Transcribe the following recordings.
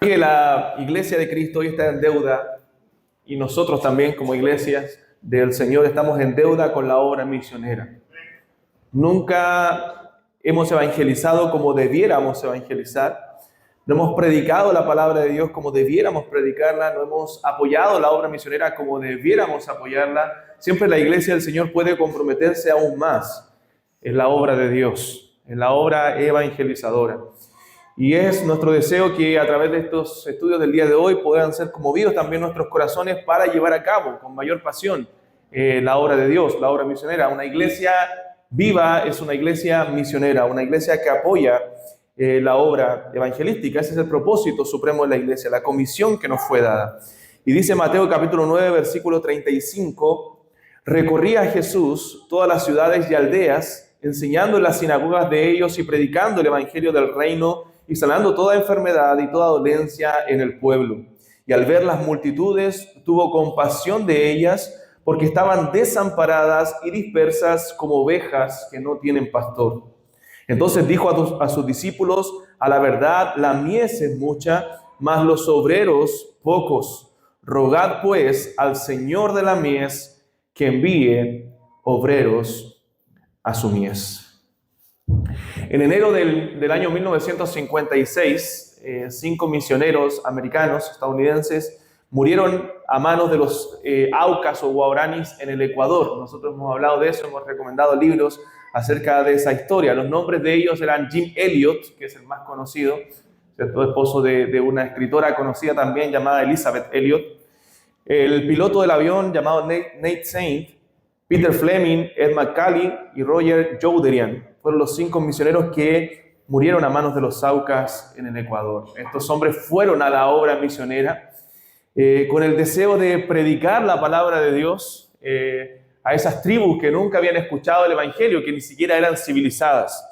Que la iglesia de Cristo hoy está en deuda y nosotros también como iglesias del Señor estamos en deuda con la obra misionera. Nunca hemos evangelizado como debiéramos evangelizar, no hemos predicado la palabra de Dios como debiéramos predicarla, no hemos apoyado la obra misionera como debiéramos apoyarla. Siempre la iglesia del Señor puede comprometerse aún más en la obra de Dios, en la obra evangelizadora. Y es nuestro deseo que a través de estos estudios del día de hoy puedan ser conmovidos también nuestros corazones para llevar a cabo con mayor pasión la obra de Dios, la obra misionera. Una iglesia viva es una iglesia misionera, una iglesia que apoya la obra evangelística. Ese es el propósito supremo de la iglesia, la comisión que nos fue dada. Y dice Mateo capítulo 9, versículo 35, recorría Jesús todas las ciudades y aldeas, enseñando en las sinagogas de ellos y predicando el evangelio del reino y sanando toda enfermedad y toda dolencia en el pueblo. Y al ver las multitudes, tuvo compasión de ellas, porque estaban desamparadas y dispersas como ovejas que no tienen pastor. Entonces dijo a sus discípulos, a la verdad, la mies es mucha, mas los obreros pocos. Rogad pues al Señor de la mies que envíe obreros a su mies. En enero del año 1956, 5 misioneros americanos, estadounidenses, murieron a manos de los Aucas o Guaraníes en el Ecuador. Nosotros hemos hablado de eso, hemos recomendado libros acerca de esa historia. Los nombres de ellos eran Jim Elliot, que es el más conocido, ¿cierto? Esposo de una escritora conocida también llamada Elizabeth Elliot, el piloto del avión llamado Nate Saint, Peter Fleming, Ed McCallie y Roger Youderian. Fueron los 5 misioneros que murieron a manos de los Aucas en el Ecuador. Estos hombres fueron a la obra misionera con el deseo de predicar la palabra de Dios a esas tribus que nunca habían escuchado el evangelio, que ni siquiera eran civilizadas.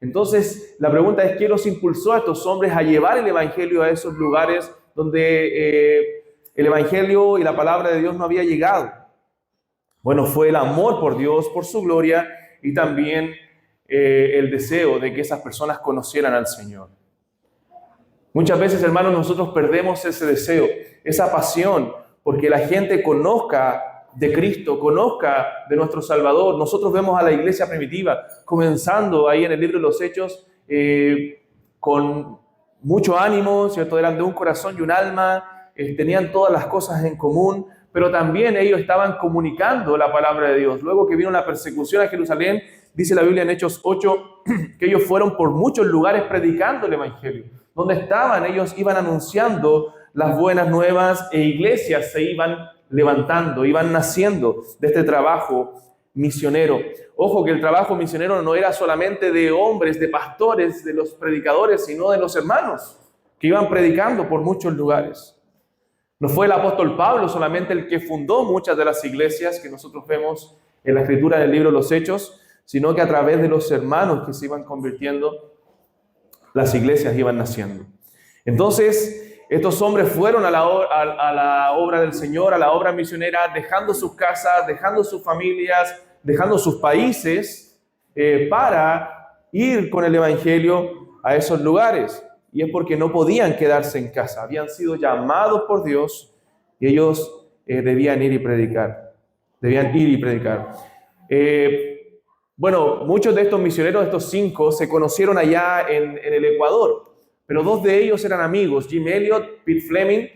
Entonces, la pregunta es, ¿qué los impulsó a estos hombres a llevar el evangelio a esos lugares donde el evangelio y la palabra de Dios no había llegado? Bueno, fue el amor por Dios, por su gloria y también el deseo de que esas personas conocieran al Señor. Muchas veces, hermanos, nosotros perdemos ese deseo, esa pasión, porque la gente conozca de Cristo, conozca de nuestro Salvador. Nosotros vemos a la iglesia primitiva comenzando ahí en el libro de los Hechos con mucho ánimo, ¿cierto? Eran de un corazón y un alma, tenían todas las cosas en común, pero también ellos estaban comunicando la palabra de Dios. Luego que vino la persecución a Jerusalén, dice la Biblia en Hechos 8, que ellos fueron por muchos lugares predicando el evangelio. Donde estaban, ellos iban anunciando las buenas nuevas e iglesias se iban levantando, iban naciendo de este trabajo misionero. Ojo que el trabajo misionero no era solamente de hombres, de pastores, de los predicadores, sino de los hermanos que iban predicando por muchos lugares. No fue el apóstol Pablo solamente el que fundó muchas de las iglesias que nosotros vemos en la escritura del libro de los Hechos, sino que a través de los hermanos que se iban convirtiendo, las iglesias iban naciendo. Entonces, estos hombres fueron a la obra del Señor, a la obra misionera, dejando sus casas, dejando sus familias, dejando sus países para ir con el evangelio a esos lugares. Y es porque no podían quedarse en casa, habían sido llamados por Dios y ellos debían ir y predicar. Bueno, muchos de estos misioneros, estos 5, se conocieron allá en el Ecuador, pero 2 de ellos eran amigos, Jim Elliot, Pete Fleming,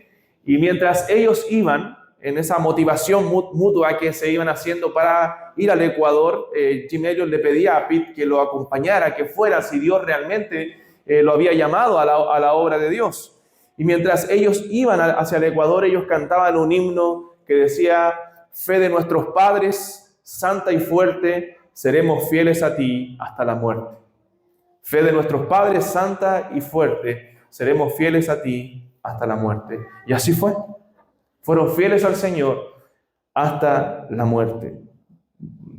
y mientras ellos iban en esa motivación mutua que se iban haciendo para ir al Ecuador, Jim Elliot le pedía a Pete que lo acompañara, que fuera, si Dios realmente lo había llamado a la obra de Dios. Y mientras ellos iban hacia el Ecuador, ellos cantaban un himno que decía: fe de nuestros padres, santa y fuerte, seremos fieles a ti hasta la muerte. Fe de nuestros padres, santa y fuerte, seremos fieles a ti hasta la muerte. Y así fue. Fueron fieles al Señor hasta la muerte.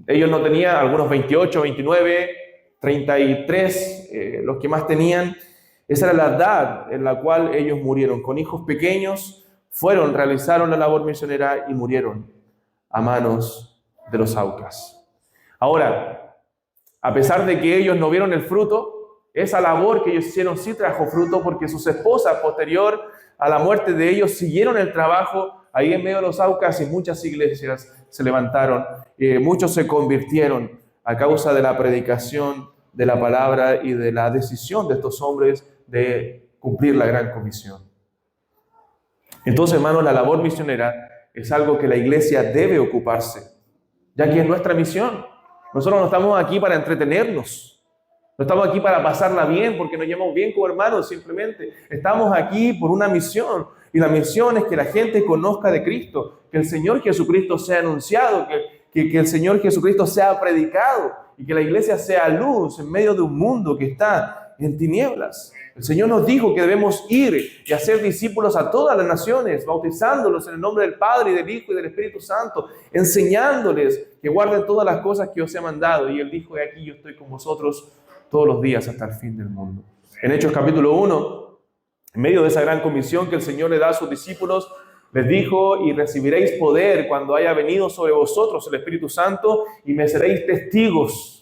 Ellos no tenían, algunos 28, 29, 33, los que más tenían. Esa era la edad en la cual ellos murieron. Con hijos pequeños, realizaron la labor misionera y murieron a manos de los Aucas. Ahora, a pesar de que ellos no vieron el fruto, esa labor que ellos hicieron sí trajo fruto, porque sus esposas, posterior a la muerte de ellos, siguieron el trabajo ahí en medio de los Aucas, y muchas iglesias se levantaron, muchos se convirtieron a causa de la predicación de la palabra y de la decisión de estos hombres de cumplir la gran comisión. Entonces, hermanos, la labor misionera es algo que la iglesia debe ocuparse, ya que es nuestra misión. Nosotros no estamos aquí para entretenernos, no estamos aquí para pasarla bien porque nos llevamos bien como hermanos, simplemente estamos aquí por una misión, y la misión es que la gente conozca de Cristo, que el Señor Jesucristo sea anunciado, que el Señor Jesucristo sea predicado, y que la iglesia sea luz en medio de un mundo que está en tinieblas. El Señor nos dijo que debemos ir y hacer discípulos a todas las naciones, bautizándolos en el nombre del Padre, y del Hijo, y del Espíritu Santo, enseñándoles que guarden todas las cosas que os he mandado. Y Él dijo: he aquí, yo estoy con vosotros todos los días hasta el fin del mundo. En Hechos capítulo 1, en medio de esa gran comisión que el Señor le da a sus discípulos, les dijo: y recibiréis poder cuando haya venido sobre vosotros el Espíritu Santo, y me seréis testigos.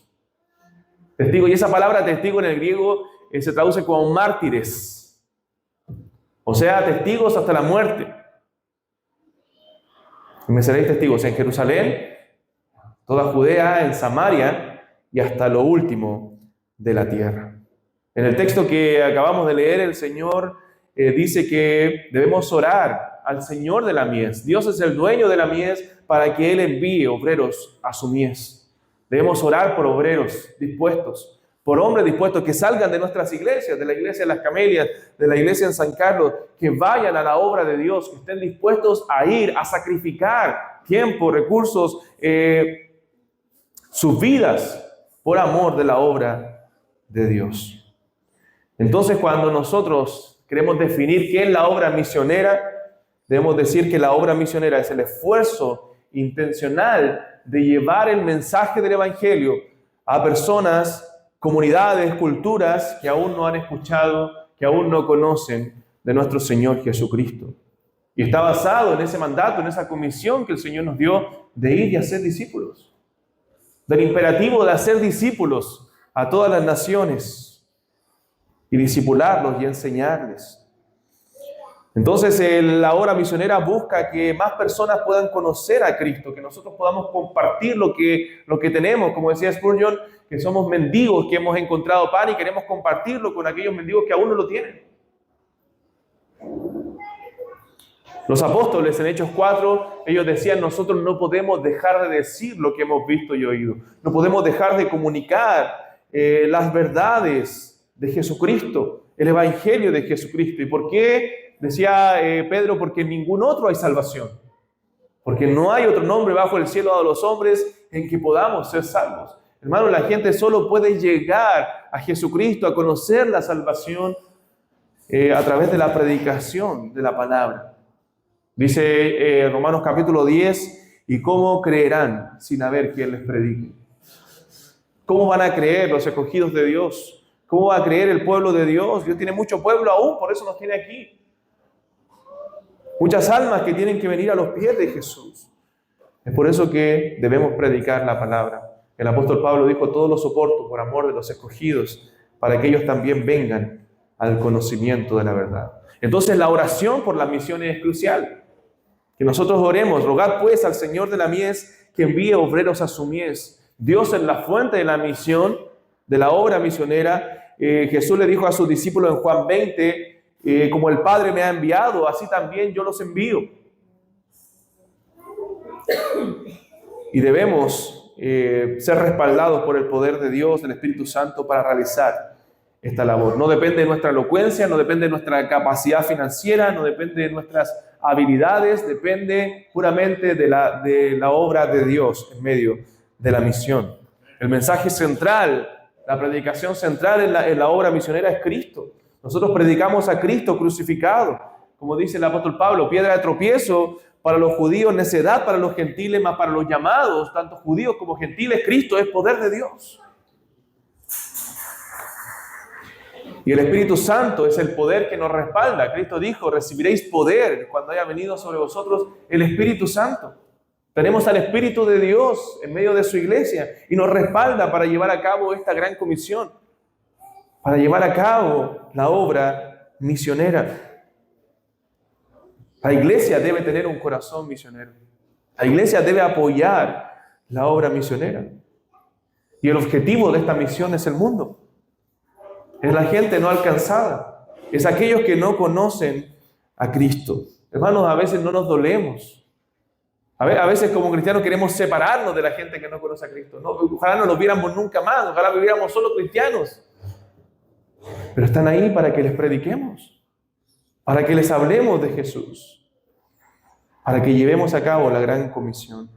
Testigo, y esa palabra testigo en el griego se traduce como mártires, o sea, testigos hasta la muerte. Y me seréis testigos en Jerusalén, toda Judea, en Samaria y hasta lo último de la tierra. En el texto que acabamos de leer, el Señor dice que debemos orar al Señor de la mies. Dios es el dueño de la mies para que Él envíe obreros a su mies. Debemos orar por obreros dispuestos, por hombres dispuestos que salgan de nuestras iglesias, de la iglesia de las Camelias, de la iglesia en San Carlos, que vayan a la obra de Dios, que estén dispuestos a ir, a sacrificar tiempo, recursos, sus vidas por amor de la obra de Dios. Entonces, cuando nosotros queremos definir qué es la obra misionera, debemos decir que la obra misionera es el esfuerzo intencional de llevar el mensaje del Evangelio a personas, comunidades, culturas que aún no han escuchado, que aún no conocen de nuestro Señor Jesucristo. Y está basado en ese mandato, en esa comisión que el Señor nos dio de ir y hacer discípulos. Del imperativo de hacer discípulos a todas las naciones y discipularlos y enseñarles. Entonces, la obra misionera busca que más personas puedan conocer a Cristo, que nosotros podamos compartir lo que tenemos, como decía Spurgeon, que somos mendigos, que hemos encontrado pan y queremos compartirlo con aquellos mendigos que aún no lo tienen. Los apóstoles en Hechos 4, ellos decían: nosotros no podemos dejar de decir lo que hemos visto y oído. No podemos dejar de comunicar las verdades de Jesucristo, el Evangelio de Jesucristo. ¿Y por qué? Decía Pedro: porque en ningún otro hay salvación. Porque no hay otro nombre bajo el cielo dado a los hombres en que podamos ser salvos. Hermano, la gente solo puede llegar a Jesucristo, a conocer la salvación a través de la predicación de la palabra. Dice Romanos capítulo 10, ¿y cómo creerán sin haber quien les predique? ¿Cómo van a creer los escogidos de Dios? ¿Cómo va a creer el pueblo de Dios? Dios tiene mucho pueblo aún, por eso nos tiene aquí. Muchas almas que tienen que venir a los pies de Jesús. Es por eso que debemos predicar la palabra. El apóstol Pablo dijo: todo lo soporto por amor de los escogidos, para que ellos también vengan al conocimiento de la verdad. Entonces, la oración por las misiones es crucial. Que nosotros oremos: rogad pues al Señor de la mies que envíe obreros a su mies. Dios es la fuente de la misión, de la obra misionera. Jesús le dijo a sus discípulos en Juan 20, como el Padre me ha enviado, así también yo los envío. Y debemos ser respaldados por el poder de Dios, del Espíritu Santo, para realizar esta labor. No depende de nuestra elocuencia, no depende de nuestra capacidad financiera, no depende de nuestras habilidades, depende puramente de la obra de Dios en medio de la misión. El mensaje central, la predicación central en la obra misionera es Cristo. Nosotros predicamos a Cristo crucificado, como dice el apóstol Pablo: piedra de tropiezo para los judíos, necedad para los gentiles, mas para los llamados, tanto judíos como gentiles, Cristo es poder de Dios. Y el Espíritu Santo es el poder que nos respalda. Cristo dijo: recibiréis poder cuando haya venido sobre vosotros el Espíritu Santo. Tenemos al Espíritu de Dios en medio de su iglesia y nos respalda para llevar a cabo esta gran comisión. para llevar a cabo la obra misionera. La iglesia debe tener un corazón misionero. La iglesia debe apoyar la obra misionera. Y el objetivo de esta misión es el mundo. Es la gente no alcanzada. Es aquellos que no conocen a Cristo. Hermanos, a veces no nos dolemos. A veces como cristianos queremos separarnos de la gente que no conoce a Cristo. No, ojalá no nos viéramos nunca más. Ojalá viviéramos solo cristianos. Pero están ahí para que les prediquemos. Para que les hablemos de Jesús. Para que llevemos a cabo la gran comisión.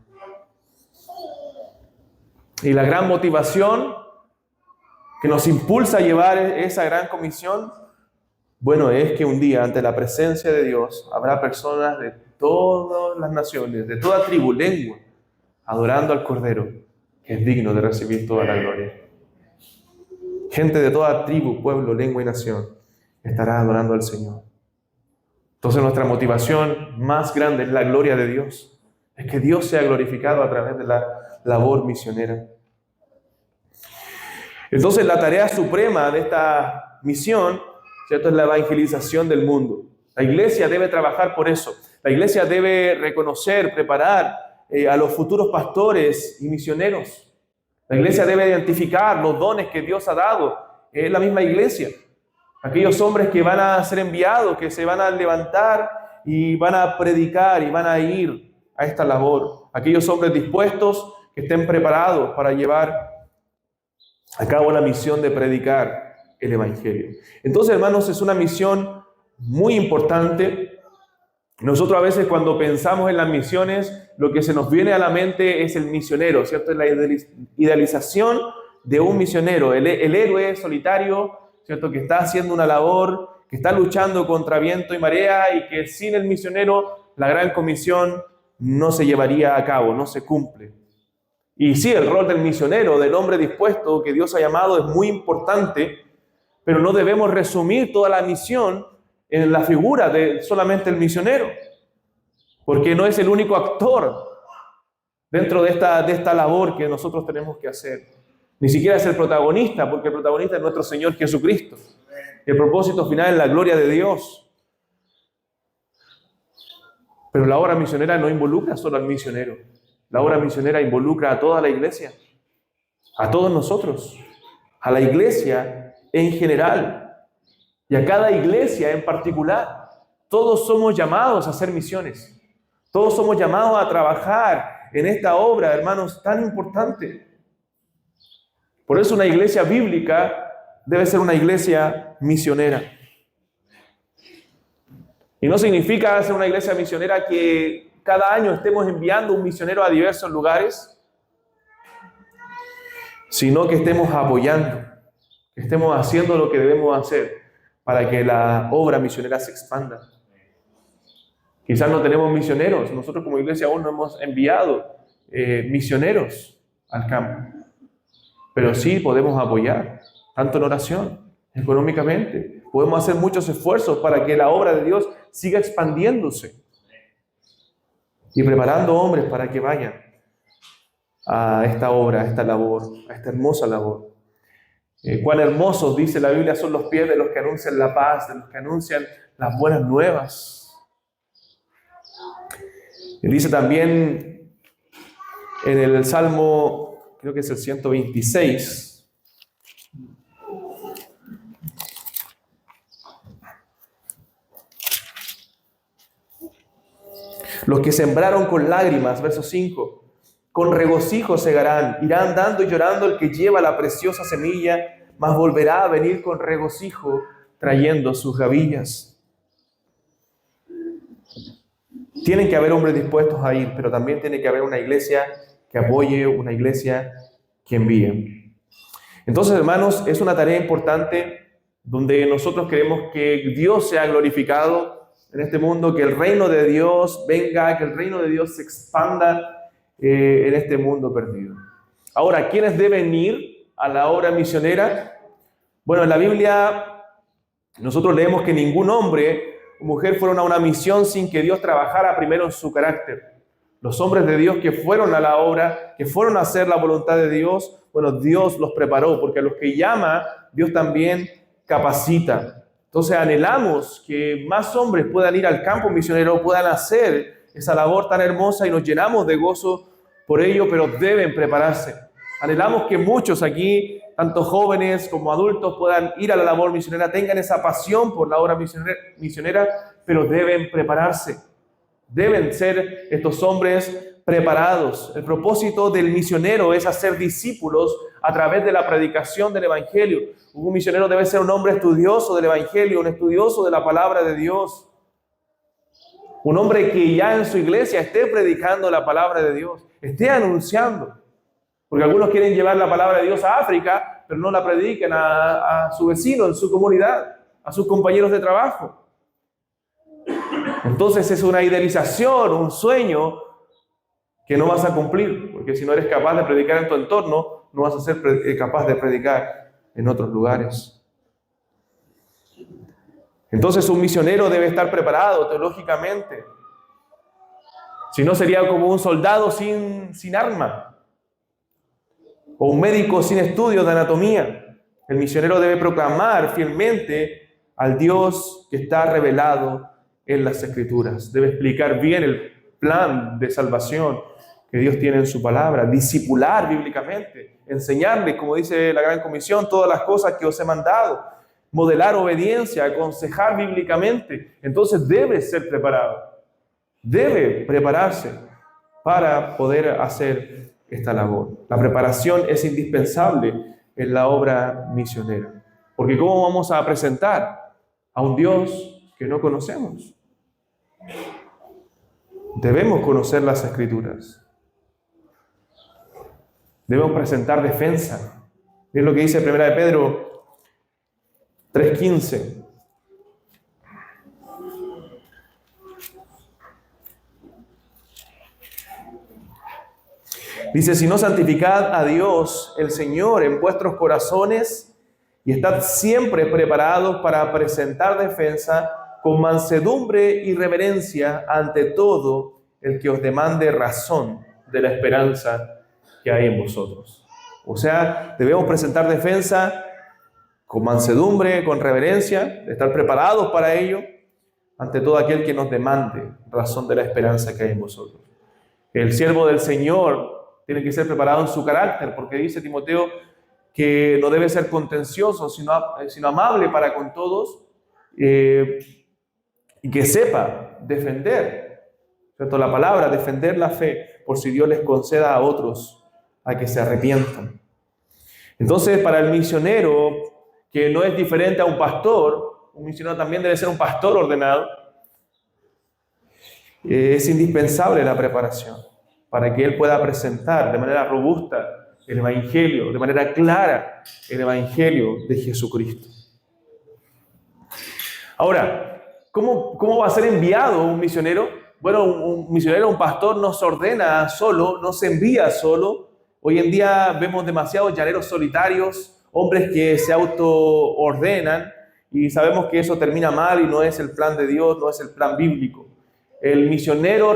Y la gran motivación que nos impulsa a llevar esa gran comisión, bueno, es que un día ante la presencia de Dios habrá personas de todas las naciones, de toda tribu, lengua, adorando al Cordero, que es digno de recibir toda la gloria. Gente de toda tribu, pueblo, lengua y nación estará adorando al Señor. Entonces nuestra motivación más grande es la gloria de Dios. Es que Dios sea glorificado a través de la labor misionera. Entonces la tarea suprema de esta misión, ¿cierto?, es la evangelización del mundo. La iglesia debe trabajar por eso. La iglesia debe reconocer, preparar a los futuros pastores y misioneros. La iglesia debe identificar los dones que Dios ha dado. Es la misma iglesia. Aquellos hombres que van a ser enviados, que se van a levantar y van a predicar y van a ir a esta labor. Aquellos hombres dispuestos que estén preparados para llevar a cabo la misión de predicar el Evangelio. Entonces, hermanos, es una misión muy importante. Nosotros a veces cuando pensamos en las misiones, lo que se nos viene a la mente es el misionero, ¿cierto? Es la idealización de un misionero, el héroe solitario, ¿cierto?, que está haciendo una labor, que está luchando contra viento y marea y que sin el misionero la gran comisión no se llevaría a cabo, no se cumple. Y sí, el rol del misionero, del hombre dispuesto que Dios ha llamado es muy importante, pero no debemos resumir toda la misión en la figura de solamente el misionero, porque no es el único actor dentro de esta labor que nosotros tenemos que hacer. Ni siquiera es el protagonista, porque el protagonista es nuestro Señor Jesucristo. El propósito final es la gloria de Dios. Pero la obra misionera no involucra solo al misionero. La obra misionera involucra a toda la iglesia, a todos nosotros, a la iglesia en general y a cada iglesia en particular. Todos somos llamados a hacer misiones. Todos somos llamados a trabajar en esta obra, hermanos, tan importante. Por eso una iglesia bíblica debe ser una iglesia misionera. Y no significa ser una iglesia misionera que cada año estemos enviando un misionero a diversos lugares, sino que estemos apoyando, que estemos haciendo lo que debemos hacer para que la obra misionera se expanda. Quizás no tenemos misioneros, nosotros como iglesia aún no hemos enviado misioneros al campo, pero sí podemos apoyar, tanto en oración, económicamente. Podemos hacer muchos esfuerzos para que la obra de Dios siga expandiéndose y preparando hombres para que vayan a esta obra, a esta labor, a esta hermosa labor. Cuán hermosos, dice la Biblia, son los pies de los que anuncian la paz, de los que anuncian las buenas nuevas. Y dice también en el Salmo, creo que es el 126, los que sembraron con lágrimas, verso 5, con regocijo segarán, irán dando y llorando el que lleva la preciosa semilla, mas volverá a venir con regocijo trayendo sus gavillas. Tienen que haber hombres dispuestos a ir, pero también tiene que haber una iglesia que apoye, una iglesia que envíe. Entonces, hermanos, es una tarea importante donde nosotros queremos que Dios sea glorificado en este mundo, que el reino de Dios venga, que el reino de Dios se expanda en este mundo perdido. Ahora, ¿quiénes deben ir a la obra misionera? Bueno, en la Biblia nosotros leemos que ningún hombre o mujer fueron a una misión sin que Dios trabajara primero en su carácter. Los hombres de Dios que fueron a la obra, que fueron a hacer la voluntad de Dios, bueno, Dios los preparó, porque a los que llama Dios también capacita. Entonces anhelamos que más hombres puedan ir al campo misionero, puedan hacer esa labor tan hermosa y nos llenamos de gozo por ello, pero deben prepararse. Anhelamos que muchos aquí, tanto jóvenes como adultos, puedan ir a la labor misionera, tengan esa pasión por la obra misionera, pero deben prepararse. Deben ser estos hombres preparados. El propósito del misionero es hacer discípulos a través de la predicación del Evangelio. Un misionero debe ser un hombre estudioso del Evangelio, un estudioso de la palabra de Dios. Un hombre que ya en su iglesia esté predicando la palabra de Dios, esté anunciando. Porque algunos quieren llevar la palabra de Dios a África, pero no la predican a su vecino, en su comunidad, a sus compañeros de trabajo. Entonces es una idealización, un sueño que no vas a cumplir, porque si no eres capaz de predicar en tu entorno, no vas a ser capaz de predicar en otros lugares. Entonces un misionero debe estar preparado teológicamente. Si no, sería como un soldado sin arma, o un médico sin estudios de anatomía. El misionero debe proclamar fielmente al Dios que está revelado en las Escrituras. Debe explicar bien el plan de salvación que Dios tiene en su palabra, discipular bíblicamente, enseñarles, como dice la Gran Comisión, todas las cosas que os he mandado, modelar obediencia, aconsejar bíblicamente. Entonces debe ser preparado, debe prepararse para poder hacer esta labor. La preparación es indispensable en la obra misionera, porque ¿cómo vamos a presentar a un Dios que no conocemos? Debemos conocer las Escrituras. Debemos presentar defensa. Es lo que dice 1 de Pedro 3:15. Dice, si no, santificad a Dios, el Señor, en vuestros corazones y estad siempre preparados para presentar defensa con mansedumbre y reverencia ante todo el que os demande razón de la esperanza que hay en vosotros. O sea, debemos presentar defensa con mansedumbre, con reverencia, estar preparados para ello ante todo aquel que nos demande razón de la esperanza que hay en vosotros. El siervo del Señor tiene que ser preparado en su carácter, porque dice Timoteo que no debe ser contencioso, sino amable para con todos, y que sepa defender, ¿cierto? La palabra, defender la fe, por si Dios les conceda a otros a que se arrepientan. Entonces, para el misionero, que no es diferente a un pastor, un misionero también debe ser un pastor ordenado, es indispensable la preparación para que él pueda presentar de manera robusta el Evangelio, de manera clara el Evangelio de Jesucristo. Ahora, ¿cómo va a ser enviado un misionero? Bueno, un misionero, un pastor no se ordena solo, no se envía solo. Hoy en día vemos demasiados llaneros solitarios, hombres que se autoordenan, y sabemos que eso termina mal y no es el plan de Dios, no es el plan bíblico. El misionero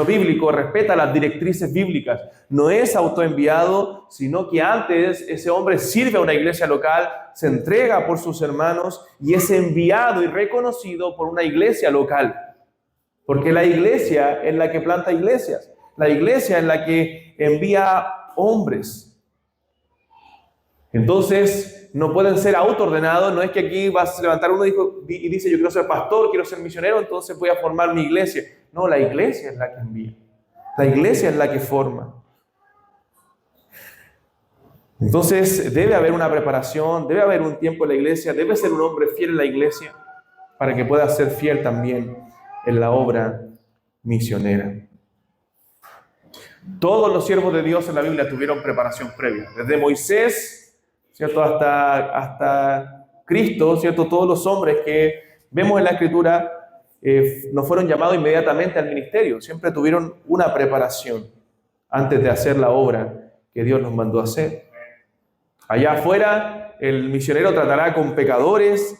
bíblico respeta las directrices bíblicas. No es autoenviado, sino que antes ese hombre sirve a una iglesia local, se entrega por sus hermanos y es enviado y reconocido por una iglesia local. Porque la iglesia es la que planta iglesias. La iglesia es la que envía hombres. Entonces, no pueden ser autoordenados. No es que aquí vas a levantar uno y dice, yo quiero ser pastor, quiero ser misionero, entonces voy a formar mi iglesia. No, la iglesia es la que envía. La iglesia es la que forma. Entonces, debe haber una preparación, debe haber un tiempo en la iglesia, debe ser un hombre fiel en la iglesia para que pueda ser fiel también en la obra misionera. Todos los siervos de Dios en la Biblia tuvieron preparación previa. Desde Moisés, ¿cierto?, hasta Cristo, ¿cierto? Todos los hombres que vemos en la Escritura no fueron llamados inmediatamente al ministerio. Siempre tuvieron una preparación antes de hacer la obra que Dios nos mandó a hacer. Allá afuera, el misionero tratará con pecadores,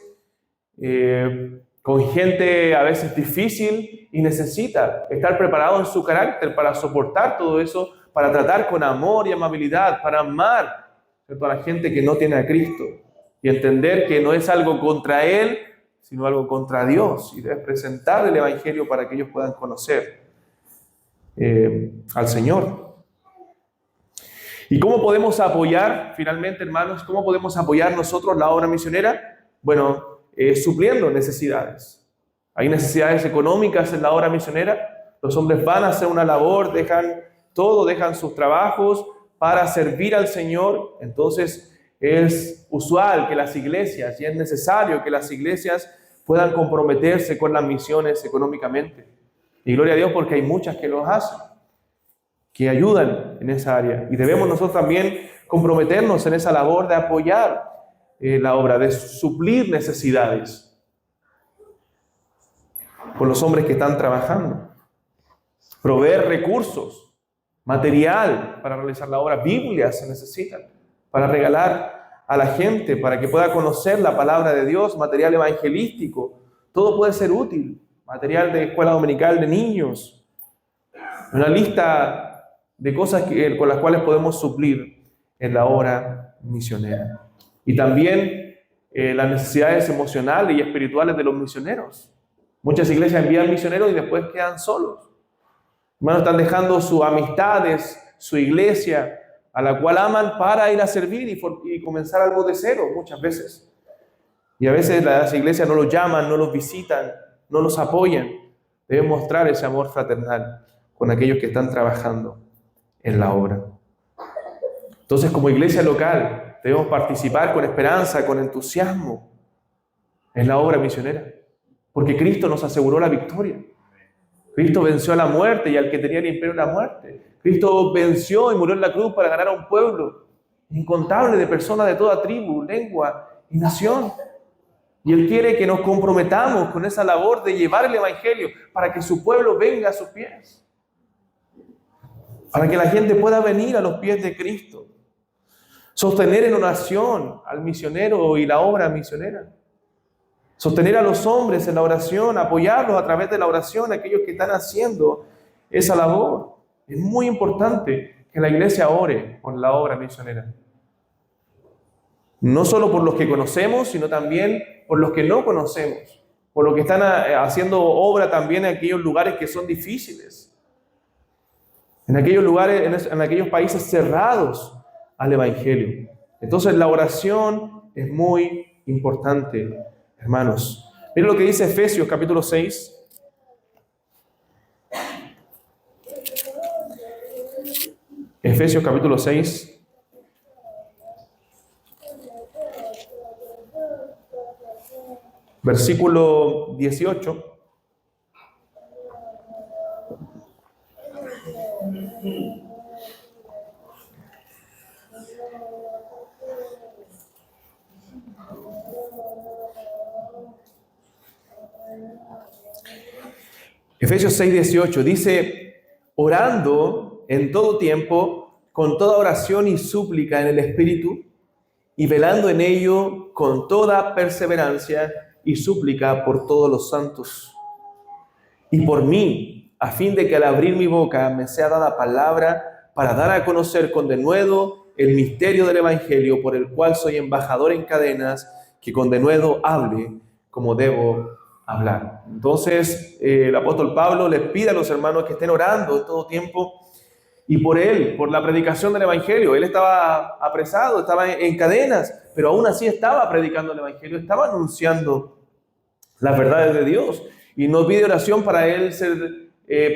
con gente a veces difícil, y necesita estar preparado en su carácter para soportar todo eso, para tratar con amor y amabilidad, para amar ¿cierto?, a la gente que no tiene a Cristo y entender que no es algo contra Él, sino algo contra Dios, y debes presentar el Evangelio para que ellos puedan conocer al Señor. ¿Y cómo podemos apoyar, finalmente, hermanos, cómo podemos apoyar nosotros la obra misionera? Bueno, supliendo necesidades. Hay necesidades económicas en la obra misionera. Los hombres van a hacer una labor, dejan todo, dejan sus trabajos para servir al Señor. Entonces es usual que las iglesias, y es necesario que las iglesias puedan comprometerse con las misiones económicamente. Y gloria a Dios porque hay muchas que lo hacen, que ayudan en esa área. Y debemos nosotros también comprometernos en esa labor de apoyar la obra, de suplir necesidades con los hombres que están trabajando. Proveer recursos, material para realizar la obra. Biblias se necesitan para regalar a la gente, para que pueda conocer la palabra de Dios, material evangelístico. Todo puede ser útil. Material de escuela dominical de niños. Una lista de cosas con las cuales podemos suplir en la obra misionera. Y también las necesidades emocionales y espirituales de los misioneros. Muchas iglesias envían misioneros y después quedan solos. Hermanos, están dejando sus amistades, su iglesia, a la cual aman, para ir a servir y comenzar algo de cero muchas veces. Y a veces las iglesias no los llaman, no los visitan, no los apoyan. Deben mostrar ese amor fraternal con aquellos que están trabajando en la obra. Entonces, como iglesia local, debemos participar con esperanza, con entusiasmo en la obra misionera, porque Cristo nos aseguró la victoria. Cristo venció a la muerte y al que tenía el imperio de la muerte. Cristo venció y murió en la cruz para ganar a un pueblo incontable de personas de toda tribu, lengua y nación. Y Él quiere que nos comprometamos con esa labor de llevar el Evangelio para que su pueblo venga a sus pies. Para que la gente pueda venir a los pies de Cristo. Sostener en oración al misionero y la obra misionera. Sostener a los hombres en la oración, apoyarlos a través de la oración, aquellos que están haciendo esa labor. Es muy importante que la iglesia ore por la obra misionera. No solo por los que conocemos, sino también por los que no conocemos. Por los que están haciendo obra también en aquellos lugares que son difíciles. En aquellos lugares, en aquellos países cerrados al Evangelio. Entonces la oración es muy importante, hermanos. Miren lo que dice Efesios capítulo 6. Efesios capítulo 6. Versículo 18. Efesios 6:18 dice: orando en todo tiempo, con toda oración y súplica en el Espíritu, y velando en ello con toda perseverancia y súplica por todos los santos. Y por mí, a fin de que al abrir mi boca me sea dada palabra para dar a conocer con denuedo el misterio del Evangelio, por el cual soy embajador en cadenas, que con denuedo hable como debo hablar. Entonces, el apóstol Pablo les pide a los hermanos que estén orando en todo tiempo, y por él, por la predicación del Evangelio. Él estaba apresado, estaba en cadenas, pero aún así estaba predicando el Evangelio, estaba anunciando las verdades de Dios. Y no pide oración para él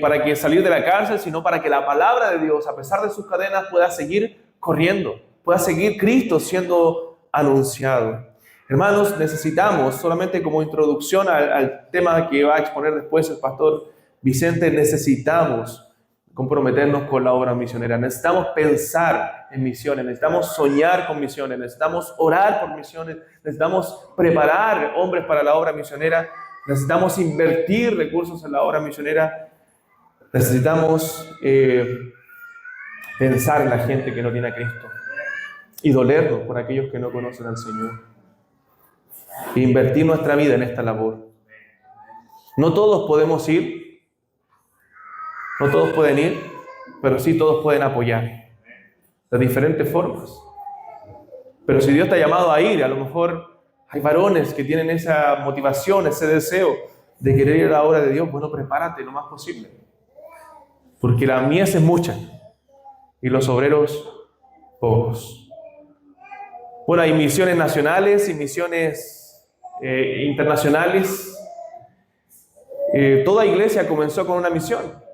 para que salir de la cárcel, sino para que la palabra de Dios, a pesar de sus cadenas, pueda seguir corriendo, pueda seguir Cristo siendo anunciado. Hermanos, necesitamos, solamente como introducción al tema que va a exponer después el pastor Vicente, necesitamos comprometernos con la obra misionera. Necesitamos pensar en misiones, necesitamos soñar con misiones, necesitamos orar por misiones, necesitamos preparar hombres para la obra misionera, necesitamos invertir recursos en la obra misionera, necesitamos pensar en la gente que no tiene a Cristo y dolernos por aquellos que no conocen al Señor. E invertir nuestra vida en esta labor. No todos podemos ir, no todos pueden ir, pero sí todos pueden apoyar de diferentes formas. Pero si Dios te ha llamado a ir, a lo mejor hay varones que tienen esa motivación, ese deseo de querer ir a la obra de Dios. Bueno, prepárate lo más posible, porque la mies es mucha y los obreros pocos. Bueno, hay misiones nacionales y misiones internacionales. Toda iglesia comenzó con una misión.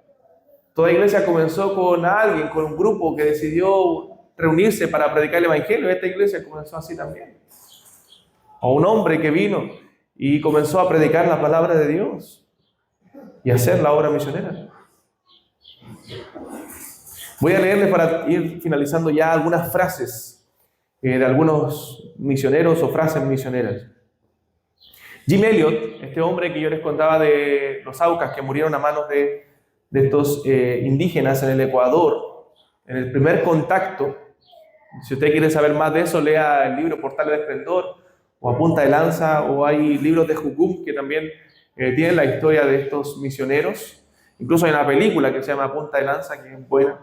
Toda iglesia comenzó con alguien, con un grupo que decidió reunirse para predicar el evangelio. Esta iglesia comenzó así también. O un hombre que vino y comenzó a predicar la palabra de Dios y hacer la obra misionera. Voy a leerles para ir finalizando ya algunas frases de algunos misioneros o frases misioneras. Jim Elliot, este hombre que yo les contaba de los Aucas que murieron a manos de estos indígenas en el Ecuador, en el primer contacto. Si usted quiere saber más de eso, lea el libro Portales de Esplendor o A Punta de Lanza, o hay libros de Jucum que también tienen la historia de estos misioneros. Incluso hay una película que se llama A Punta de Lanza, que es buena.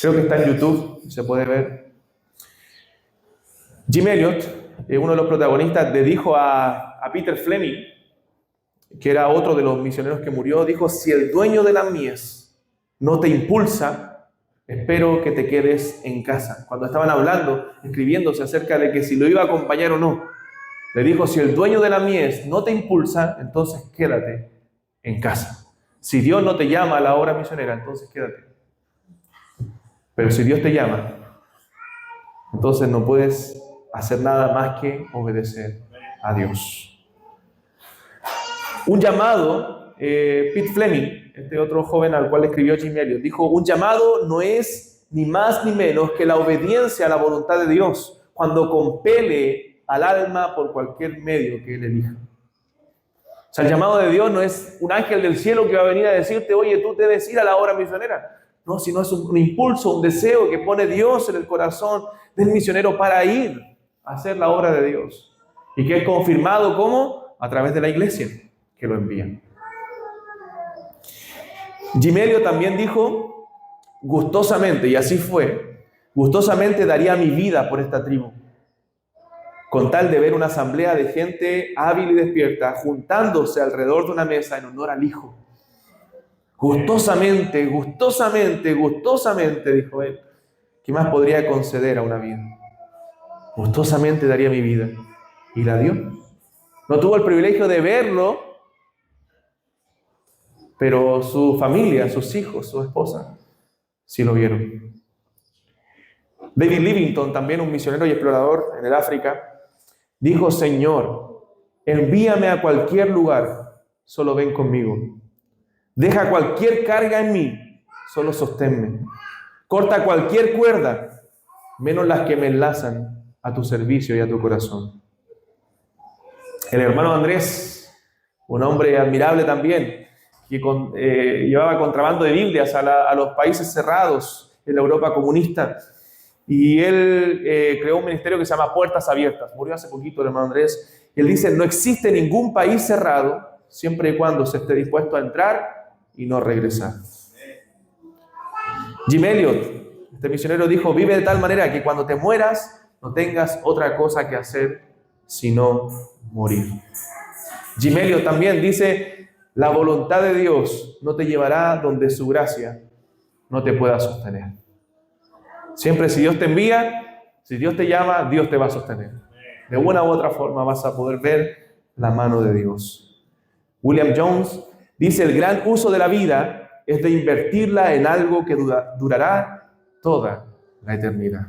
Creo que está en YouTube, se puede ver. Jim Elliot, uno de los protagonistas, le dijo a Peter Fleming, que era otro de los misioneros que murió, dijo: si el dueño de la mies no te impulsa, espero que te quedes en casa. Cuando estaban hablando, escribiéndose acerca de que si lo iba a acompañar o no, le dijo: si el dueño de la mies no te impulsa, entonces quédate en casa. Si Dios no te llama a la obra misionera, entonces quédate. Pero si Dios te llama, entonces no puedes hacer nada más que obedecer a Dios. Un llamado, Pete Fleming, este otro joven al cual escribió Jim Elliot, dijo: un llamado no es ni más ni menos que la obediencia a la voluntad de Dios cuando compele al alma por cualquier medio que Él elija. O sea, el llamado de Dios no es un ángel del cielo que va a venir a decirte: oye, tú debes ir a la obra misionera. No, sino es un impulso, un deseo que pone Dios en el corazón del misionero para ir a hacer la obra de Dios. Y que es confirmado, ¿cómo? A través de la iglesia que lo envía. Jim Elliot también dijo: gustosamente, y así fue, gustosamente daría mi vida por esta tribu, con tal de ver una asamblea de gente hábil y despierta juntándose alrededor de una mesa en honor al Hijo. Gustosamente, gustosamente, gustosamente, dijo él. ¿Qué más podría conceder a una vida? Gustosamente daría mi vida. Y la dio. No tuvo el privilegio de verlo, pero su familia, sus hijos, su esposa, sí lo vieron. David Livingstone, también un misionero y explorador en el África, dijo: Señor, envíame a cualquier lugar, solo ven conmigo. Deja cualquier carga en mí, solo sosténme. Corta cualquier cuerda, menos las que me enlazan a tu servicio y a tu corazón. El hermano Andrés, un hombre admirable también, que llevaba contrabando de Biblias a los países cerrados en la Europa comunista. Y él creó un ministerio que se llama Puertas Abiertas. Murió hace poquito el hermano Andrés. Y él dice: no existe ningún país cerrado siempre y cuando se esté dispuesto a entrar y no regresar. Jim Elliot, este misionero, dijo: vive de tal manera que cuando te mueras no tengas otra cosa que hacer sino morir. Jim Elliot también dice: la voluntad de Dios no te llevará donde su gracia no te pueda sostener. Siempre, si Dios te envía, si Dios te llama, Dios te va a sostener. De una u otra forma vas a poder ver la mano de Dios. William Jones dice: el gran uso de la vida es de invertirla en algo que durará toda la eternidad.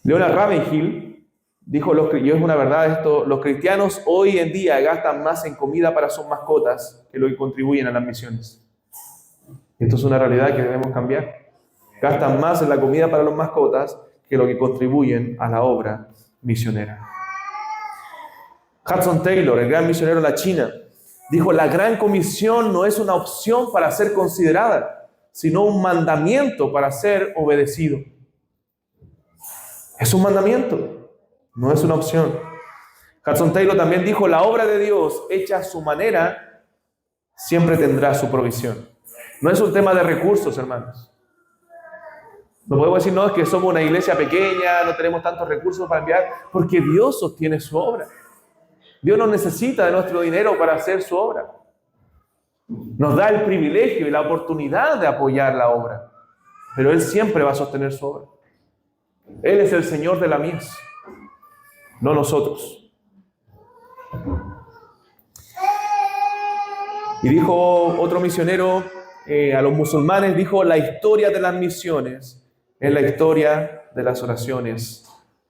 Leonard Ravenhill dijo, y es una verdad esto: los cristianos hoy en día gastan más en comida para sus mascotas que lo que contribuyen a las misiones. Esto es una realidad que debemos cambiar. Gastan más en la comida para las mascotas que lo que contribuyen a la obra misionera. Hudson Taylor, el gran misionero en la China, dijo: la gran comisión no es una opción para ser considerada, sino un mandamiento para ser obedecido. Es un mandamiento, no es una opción. Hudson Taylor también dijo: la obra de Dios hecha a su manera siempre tendrá su provisión. No es un tema de recursos, hermanos. No podemos decir, no, es que somos una iglesia pequeña, no tenemos tantos recursos para enviar, porque Dios sostiene su obra. Dios no necesita de nuestro dinero para hacer su obra. Nos da el privilegio y la oportunidad de apoyar la obra, pero Él siempre va a sostener su obra. Él es el Señor de la mies, no nosotros. Y dijo otro misionero a los musulmanes, dijo, la historia de las misiones es la historia de las oraciones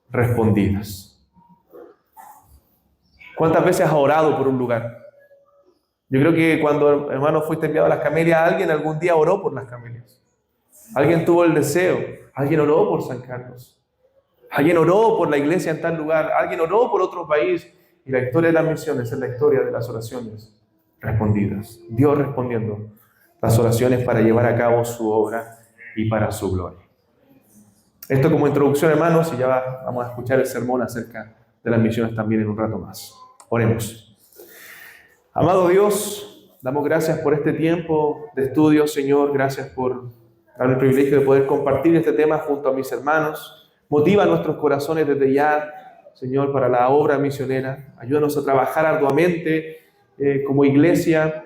respondidas. ¿Cuántas veces has orado por un lugar? Yo creo que cuando, hermano, fuiste enviado a las Camelias, alguien algún día oró por las Camelias. Alguien tuvo el deseo, alguien oró por San Carlos. Alguien oró por la iglesia en tal lugar, alguien oró por otro país. Y la historia de las misiones es la historia de las oraciones respondidas. Dios respondiendo las oraciones para llevar a cabo su obra y para su gloria. Esto como introducción, hermanos, y ya vamos a escuchar el sermón acerca de las misiones también en un rato más. Oremos. Amado Dios, damos gracias por este tiempo de estudio, Señor. Gracias por darme el privilegio de poder compartir este tema junto a mis hermanos. Motiva nuestros corazones desde ya, Señor, para la obra misionera. Ayúdanos a trabajar arduamente como iglesia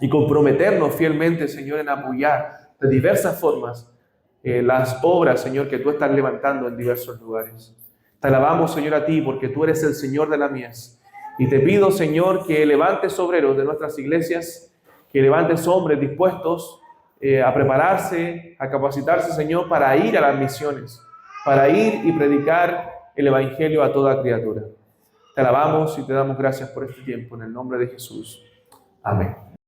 y comprometernos fielmente, Señor, en apoyar de diversas formas las obras, Señor, que tú estás levantando en diversos lugares. Te alabamos, Señor, a ti, porque tú eres el Señor de la mies. Y te pido, Señor, que levantes obreros de nuestras iglesias, que levantes hombres dispuestos a prepararse, a capacitarse, Señor, para ir a las misiones, para ir y predicar el Evangelio a toda criatura. Te alabamos y te damos gracias por este tiempo, en el nombre de Jesús. Amén.